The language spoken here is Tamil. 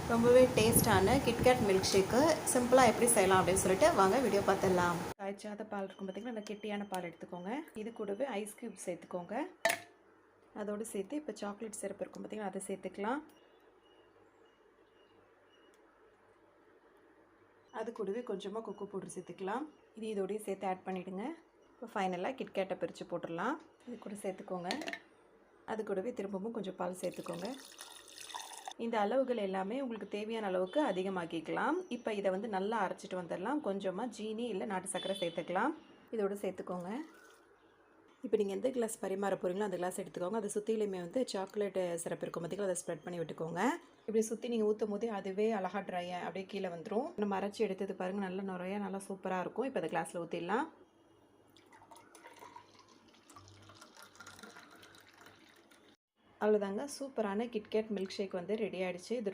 ரொம்பவே டேஸ்டான கிட்கேட் மில்க் ஷேக்கு சிம்பிளாக எப்படி செய்யலாம் அப்படின்னு சொல்லிட்டு வாங்க வீடியோ பார்த்துடலாம். காய்ச்சாத பால் இருக்கும் பார்த்திங்கன்னா, நல்லா கெட்டியான பால் எடுத்துக்கோங்க. இது கூடவே ஐஸ் க்யூப் சேர்த்துக்கோங்க. அதோடு சேர்த்து இப்போ சாக்லேட் சிரப் இருக்கும் பார்த்திங்கன்னா, அதை சேர்த்துக்கலாம். அது கூடவே கொஞ்சமாக கொக்கோ பவுடர் சேர்த்துக்கலாம். இது இதோடய சேர்த்து ஆட் பண்ணிவிடுங்க. இப்போ ஃபைனலாக கிட்கேட்டை பிரித்து போட்டுடலாம். இது கூட சேர்த்துக்கோங்க. அது கூடவே திரும்பவும் கொஞ்சம் பால் சேர்த்துக்கோங்க. இந்த அளவுகள் எல்லாமே உங்களுக்கு தேவையான அளவுக்கு அதிகமாக்கிக்கலாம். இப்போ இதை வந்து நல்லா அரைச்சிட்டு வந்துடலாம். கொஞ்சமாக ஜீனி இல்லை நாட்டு சர்க்கரை சேர்த்துக்கலாம். இதோடு சேர்த்துக்கோங்க. இப்போ நீங்கள் எந்த கிளாஸ் பரிமாற போகிறீங்களோ அந்த கிளாஸ் எடுத்துக்கோங்க. அதை சுற்றிலுமே வந்து சாக்லேட் சிரப் இருக்கும் பார்த்திங்களா, அதை ஸ்ப்ரெட் பண்ணி விட்டுக்கோங்க. இப்படி சுற்றி நீங்கள் ஊற்றும் போதே அதுவே அழகாக ட்ரை அப்படியே கீழே வந்துடும். நம்ம அரைச்சி எடுத்தது பாருங்கள், நல்லா நிறையா நல்லா சூப்பராக இருக்கும். இப்போ அதை கிளாஸில் ஊற்றிடலாம். அவ்வளோதாங்க, சூப்பரான கிட்கேட் மில்க் ஷேக் வந்து ரெடி ஆகிடுச்சு. இது